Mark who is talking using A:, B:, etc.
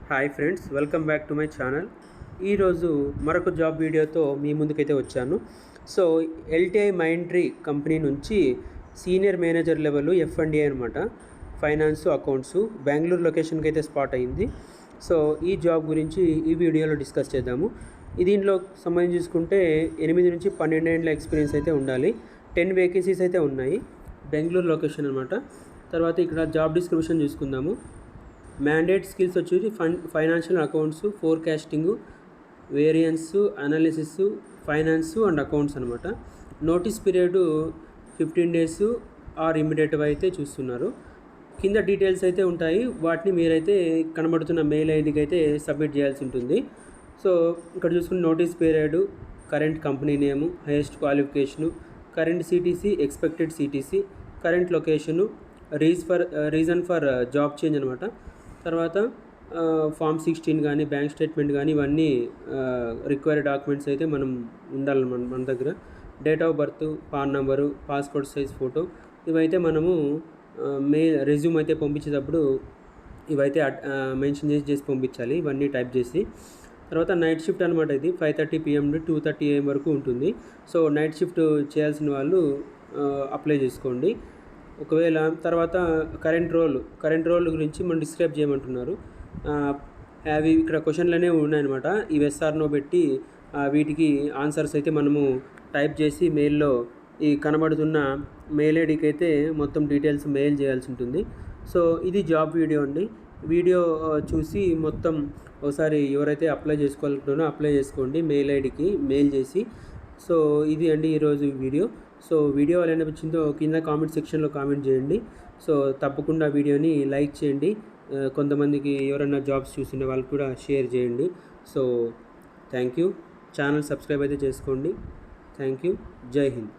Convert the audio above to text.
A: Hi friends, welcome back to my channel. ఈరోజు మరొక job వీడియోతో మీ ముందుకైతే వచ్చాను. సో ఎల్టీఐ మైండ్ట్రీ కంపెనీ నుంచి సీనియర్ మేనేజర్ లెవెల్ F&A అనమాట, ఫైనాన్స్ అకౌంట్స్, బెంగళూరు లొకేషన్కి అయితే స్పాట్ అయింది. సో ఈ జాబ్ గురించి ఈ వీడియోలో డిస్కస్ చేద్దాము. దీంట్లో సంబంధించి చూసుకుంటే 8 నుంచి 12 ఏళ్ళ ఎక్స్పీరియన్స్ అయితే ఉండాలి. 10 వేకెన్సీస్ అయితే ఉన్నాయి, బెంగళూరు లొకేషన్ అనమాట. తర్వాత ఇక్కడ జాబ్ డిస్క్రిప్షన్ చూసుకుందాము. మ్యాండేట్ స్కిల్స్ వచ్చేసి financial accounts, forecasting, variance analysis, finance and accounts అనమాట. నోటీస్ పీరియడ్ 15 days ఆర్ ఇమ్మీడియట్గా అయితే చూస్తున్నారు. కింద డీటెయిల్స్ అయితే ఉంటాయి, వాటిని మీరైతే కనబడుతున్న మెయిల్ ఐడికి అయితే సబ్మిట్ చేయాల్సి ఉంటుంది. సో ఇక్కడ చూసుకుని notice period, current company name, highest qualification, current CTC, expected CTC, current location, reason for job change అనమాట. తర్వాత ఫామ్ 16 కానీ బ్యాంక్ స్టేట్మెంట్ కానీ ఇవన్నీ రిక్వైర్డ్ డాక్యుమెంట్స్ అయితే మనం ఉండాలి మన దగ్గర. Date of birth, pan number, passport size photo, ఇవైతే మనము రెజ్యూమ్ అయితే పంపించేటప్పుడు ఇవైతే మెన్షన్ చేసి పంపించాలి, ఇవన్నీ టైప్ చేసి. తర్వాత నైట్ షిఫ్ట్ అనమాట. ఇది 5:30 PM నుండి 2:30 AM వరకు ఉంటుంది. సో నైట్ షిఫ్ట్ చేయాల్సిన వాళ్ళు అప్లై చేసుకోండి. ఒకవేళ తర్వాత కరెంట్ రోల్ గురించి మనం డిస్క్రైబ్ చేయమంటున్నారు. అవి ఇక్కడ క్వశ్చన్లనే ఉన్నాయన్నమాట. ఈ ఎస్ఆర్నో పెట్టి వీటికి ఆన్సర్స్ అయితే మనము టైప్ చేసి మెయిల్లో ఈ కనబడుతున్న మెయిల్ ఐడికి అయితే మొత్తం డీటెయిల్స్ మెయిల్ చేయాల్సి ఉంటుంది. సో ఇది జాబ్ వీడియో అండి. వీడియో చూసి మొత్తం ఒకసారి ఎవరైతే అప్లై చేసుకోవాలనుకుంటున్నారో అప్లై చేసుకోండి, మెయిల్ ఐడికి మెయిల్ చేసి. సో ఇది అండి ఈరోజు వీడియో. సో వీడియో ఎలా అనిపించిందో కింద కామెంట్ సెక్షన్లో కామెంట్ చేయండి. సో తప్పకుండా వీడియోని లైక్ చేయండి, కొంతమందికి ఎవరైనా జాబ్స్ చూసిన వాళ్ళకి కూడా షేర్ చేయండి. So thank you. Channel subscribe అయితే చేసుకోండి. Thank you. జై హింద్.